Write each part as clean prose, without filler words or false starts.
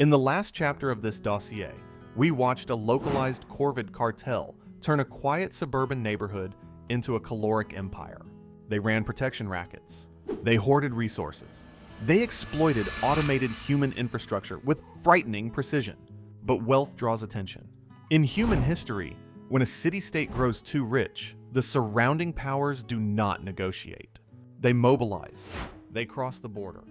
In the last chapter of this dossier, we watched a localized Corvid cartel turn a quiet suburban neighborhood into a caloric empire. They ran protection rackets. They hoarded resources. They exploited automated human infrastructure with frightening precision. But wealth draws attention. In human history, when a city-state grows too rich, the surrounding powers do not negotiate. They mobilize. They cross the border.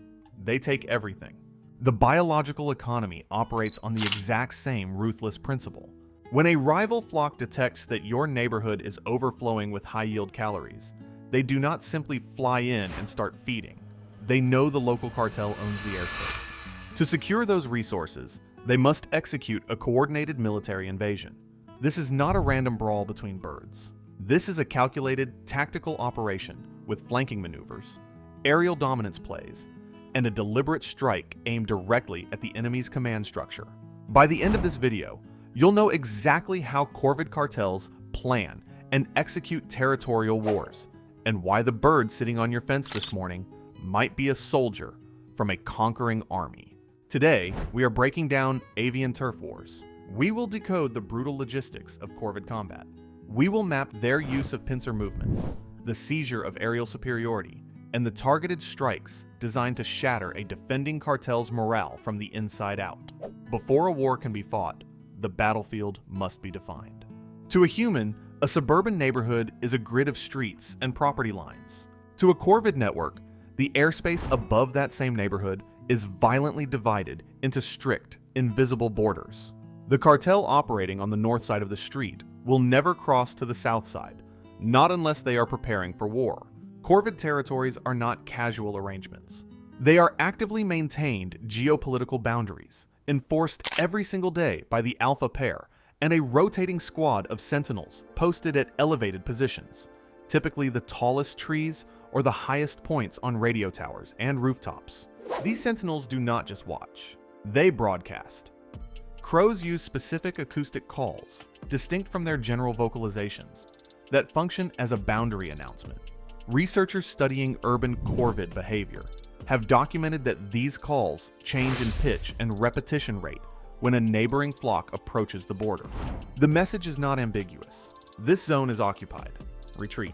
They take everything. The biological economy operates on the exact same ruthless principle. When a rival flock detects that your neighborhood is overflowing with high-yield calories, they do not simply fly in and start feeding. They know the local cartel owns the airspace. To secure those resources, they must execute a coordinated military invasion. This is not a random brawl between birds. This is a calculated, tactical operation with flanking maneuvers, aerial dominance plays, and a deliberate strike aimed directly at the enemy's command structure. By the end of this video, you'll know exactly how Corvid cartels plan and execute territorial wars, and why the bird sitting on your fence this morning might be a soldier from a conquering army. Today, we are breaking down Avian Turf Wars. We will decode the brutal logistics of Corvid combat. We will map their use of pincer movements, the seizure of aerial superiority, and the targeted strikes designed to shatter a defending cartel's morale from the inside out. Before a war can be fought, the battlefield must be defined. To a human, a suburban neighborhood is a grid of streets and property lines. To a Corvid network, the airspace above that same neighborhood is violently divided into strict, invisible borders. The cartel operating on the north side of the street will never cross to the south side, not unless they are preparing for war. Corvid territories are not casual arrangements. They are actively maintained geopolitical boundaries, enforced every single day by the alpha pair and a rotating squad of sentinels posted at elevated positions, typically the tallest trees or the highest points on radio towers and rooftops. These sentinels do not just watch, they broadcast. Crows use specific acoustic calls, distinct from their general vocalizations, that function as a boundary announcement. Researchers studying urban corvid behavior have documented that these calls change in pitch and repetition rate when a neighboring flock approaches the border. The message is not ambiguous. This zone is occupied. Retreat.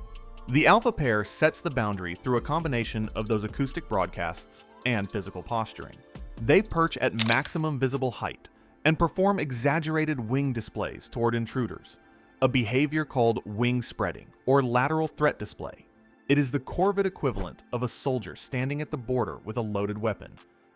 The alpha pair sets the boundary through a combination of those acoustic broadcasts and physical posturing. They perch at maximum visible height and perform exaggerated wing displays toward intruders, a behavior called wing spreading or lateral threat display. It is the Corvid equivalent of a soldier standing at the border with a loaded weapon,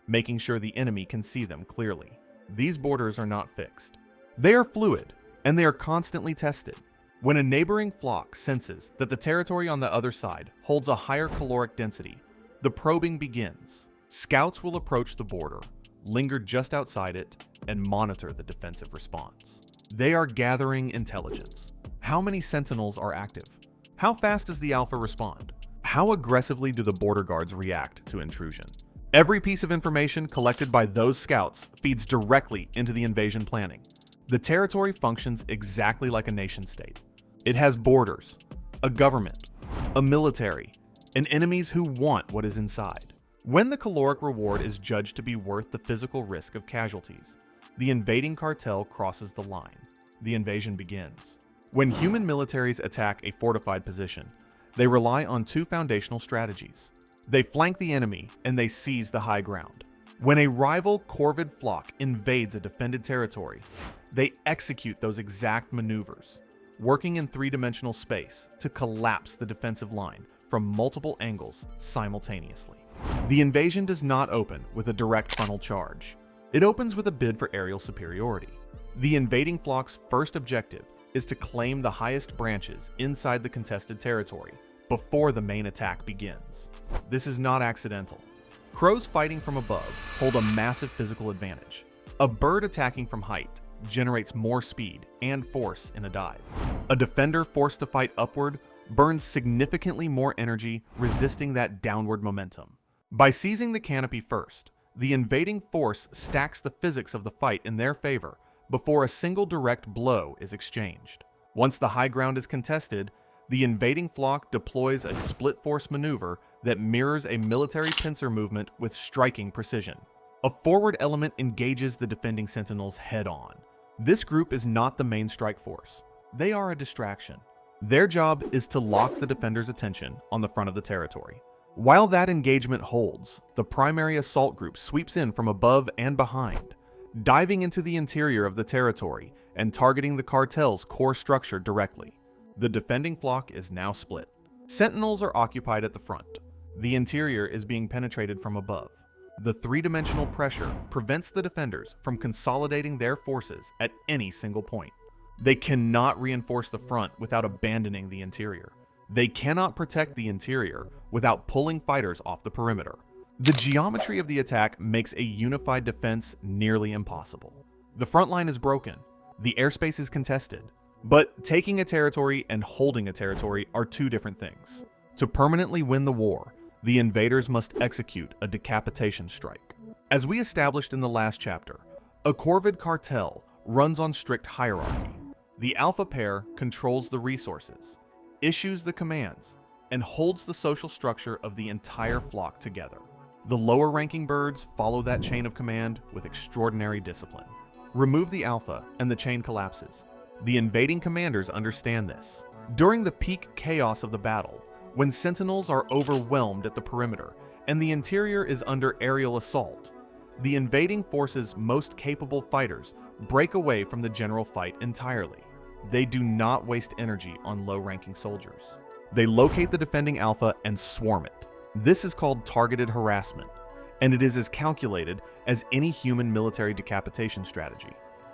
making sure the enemy can see them clearly. These borders are not fixed. They are fluid, and they are constantly tested. When a neighboring flock senses that the territory on the other side holds a higher caloric density, the probing begins. Scouts will approach the border, linger just outside it, and monitor the defensive response. They are gathering intelligence. How many sentinels are active? How fast does the alpha respond? How aggressively do the border guards react to intrusion? Every piece of information collected by those scouts feeds directly into the invasion planning. The territory functions exactly like a nation-state. It has borders, a government, a military, and enemies who want what is inside. When the caloric reward is judged to be worth the physical risk of casualties, the invading cartel crosses the line. The invasion begins. When human militaries attack a fortified position, they rely on two foundational strategies. They flank the enemy and they seize the high ground. When a rival Corvid flock invades a defended territory, they execute those exact maneuvers, working in three-dimensional space to collapse the defensive line from multiple angles simultaneously. The invasion does not open with a direct frontal charge. It opens with a bid for aerial superiority. The invading flock's first objective is to claim the highest branches inside the contested territory before the main attack begins. This is not accidental. Crows fighting from above hold a massive physical advantage. A bird attacking from height generates more speed and force in a dive. A defender forced to fight upward burns significantly more energy, resisting that downward momentum. By seizing the canopy first, the invading force stacks the physics of the fight in their favor before a single direct blow is exchanged. Once the high ground is contested, the invading flock deploys a split force maneuver that mirrors a military pincer movement with striking precision. A forward element engages the defending sentinels head-on. This group is not the main strike force. They are a distraction. Their job is to lock the defender's attention on the front of the territory. While that engagement holds, the primary assault group sweeps in from above and behind, diving into the interior of the territory and targeting the cartel's core structure directly. The defending flock is now split. Sentinels are occupied at the front. The interior is being penetrated from above. The three-dimensional pressure prevents the defenders from consolidating their forces at any single point. They cannot reinforce the front without abandoning the interior. They cannot protect the interior without pulling fighters off the perimeter. The geometry of the attack makes a unified defense nearly impossible. The front line is broken. The airspace is contested. But taking a territory and holding a territory are two different things. To permanently win the war, the invaders must execute a decapitation strike. As we established in the last chapter, a Corvid cartel runs on strict hierarchy. The alpha pair controls the resources, issues the commands, and holds the social structure of the entire flock together. The lower-ranking birds follow that chain of command with extraordinary discipline. Remove the alpha, and the chain collapses. The invading commanders understand this. During the peak chaos of the battle, when sentinels are overwhelmed at the perimeter and the interior is under aerial assault, the invading force's most capable fighters break away from the general fight entirely. They do not waste energy on low-ranking soldiers. They locate the defending alpha and swarm it. This is called targeted harassment, and it is as calculated as any human military decapitation strategy.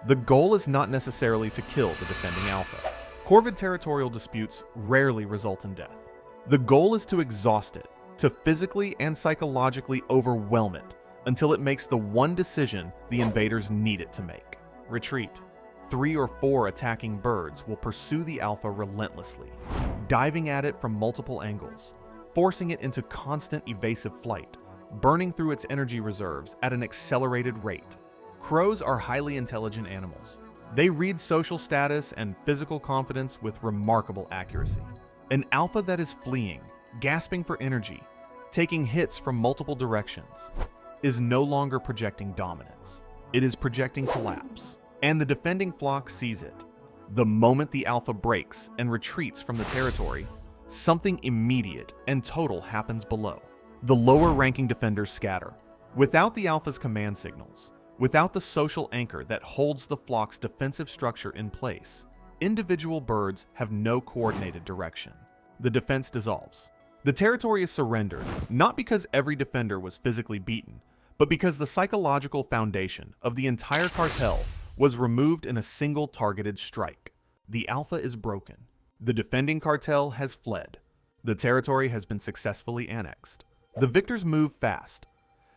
The goal is not necessarily to kill the defending alpha. Corvid territorial disputes rarely result in death. The goal is to exhaust it, to physically and psychologically overwhelm it until it makes the one decision the invaders need it to make: retreat. 3 or 4 attacking birds will pursue the alpha relentlessly, diving at it from multiple angles, forcing it into constant evasive flight, burning through its energy reserves at an accelerated rate. Crows are highly intelligent animals. They read social status and physical confidence with remarkable accuracy. An alpha that is fleeing, gasping for energy, taking hits from multiple directions, is no longer projecting dominance. It is projecting collapse, and the defending flock sees it. The moment the alpha breaks and retreats from the territory, something immediate and total happens below. The lower-ranking defenders scatter. Without the alpha's command signals, without the social anchor that holds the flock's defensive structure in place, individual birds have no coordinated direction. The defense dissolves. The territory is surrendered, not because every defender was physically beaten, but because the psychological foundation of the entire cartel was removed in a single targeted strike. The alpha is broken. The defending cartel has fled. The territory has been successfully annexed. The victors move fast.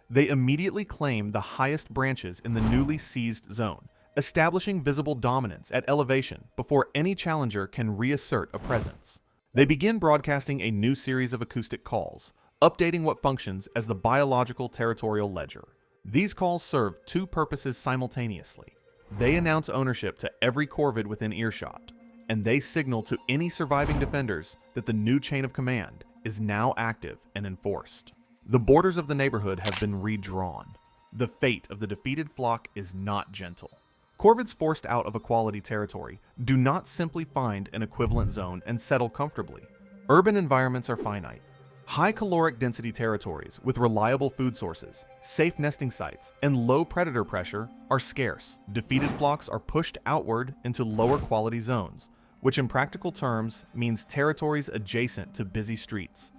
They immediately claim the highest branches in the newly seized zone, establishing visible dominance at elevation before any challenger can reassert a presence. They begin broadcasting a new series of acoustic calls, updating what functions as the biological territorial ledger. These calls serve two purposes simultaneously. They announce ownership to every Corvid within earshot, and they signal to any surviving defenders that the new chain of command is now active and enforced. The borders of the neighborhood have been redrawn. The fate of the defeated flock is not gentle. Corvids forced out of equality territory do not simply find an equivalent zone and settle comfortably. Urban environments are finite. High caloric density territories with reliable food sources, safe nesting sites, and low predator pressure are scarce. Defeated flocks are pushed outward into lower quality zones, which in practical terms means territories adjacent to busy streets,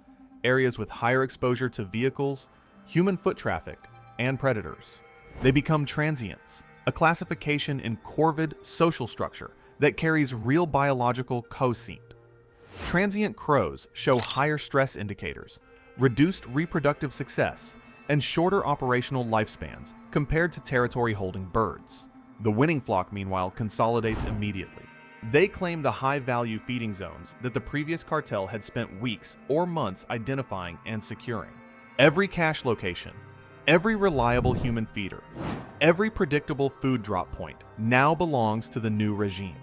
areas with higher exposure to vehicles, human foot traffic, and predators. They become transients, a classification in Corvid social structure that carries real biological quotient. Transient crows show higher stress indicators, reduced reproductive success, and shorter operational lifespans compared to territory-holding birds. The winning flock, meanwhile, consolidates immediately. They claim the high-value feeding zones that the previous cartel had spent weeks or months identifying and securing. Every cache location, every reliable human feeder, every predictable food drop point now belongs to the new regime.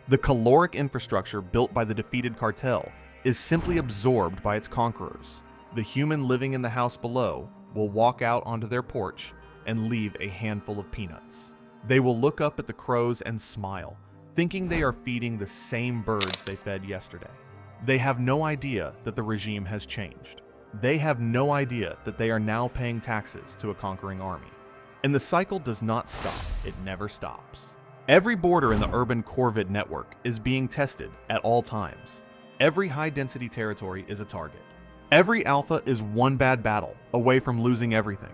The caloric infrastructure built by the defeated cartel is simply absorbed by its conquerors. The human living in the house below will walk out onto their porch and leave a handful of peanuts. They will look up at the crows and smile, thinking they are feeding the same birds they fed yesterday. They have no idea that the regime has changed. They have no idea that they are now paying taxes to a conquering army. And the cycle does not stop. It never stops. Every border in the urban Corvid network is being tested at all times. Every high-density territory is a target. Every alpha is one bad battle away from losing everything.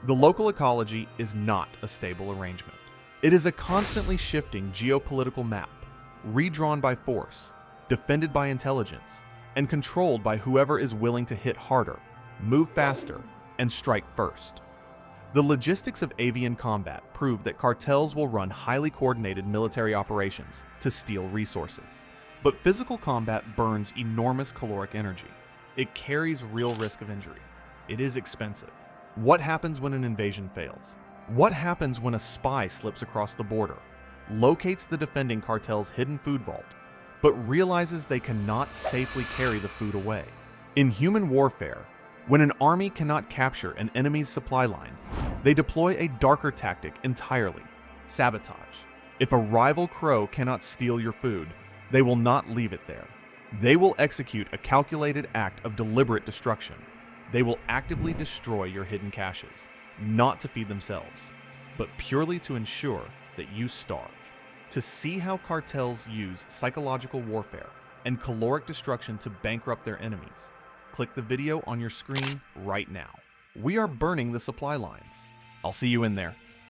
The local ecology is not a stable arrangement. It is a constantly shifting geopolitical map, redrawn by force, defended by intelligence, and controlled by whoever is willing to hit harder, move faster, and strike first. The logistics of avian combat prove that cartels will run highly coordinated military operations to steal resources. But physical combat burns enormous caloric energy. It carries real risk of injury. It is expensive. What happens when an invasion fails? What happens when a spy slips across the border, locates the defending cartel's hidden food vault, but realizes they cannot safely carry the food away? In human warfare, when an army cannot capture an enemy's supply line, they deploy a darker tactic entirely: sabotage. If a rival crow cannot steal your food, they will not leave it there. They will execute a calculated act of deliberate destruction. They will actively destroy your hidden caches, not to feed themselves, but purely to ensure that you starve. To see how cartels use psychological warfare and caloric destruction to bankrupt their enemies, click the video on your screen right now. We are burning the supply lines. I'll see you in there.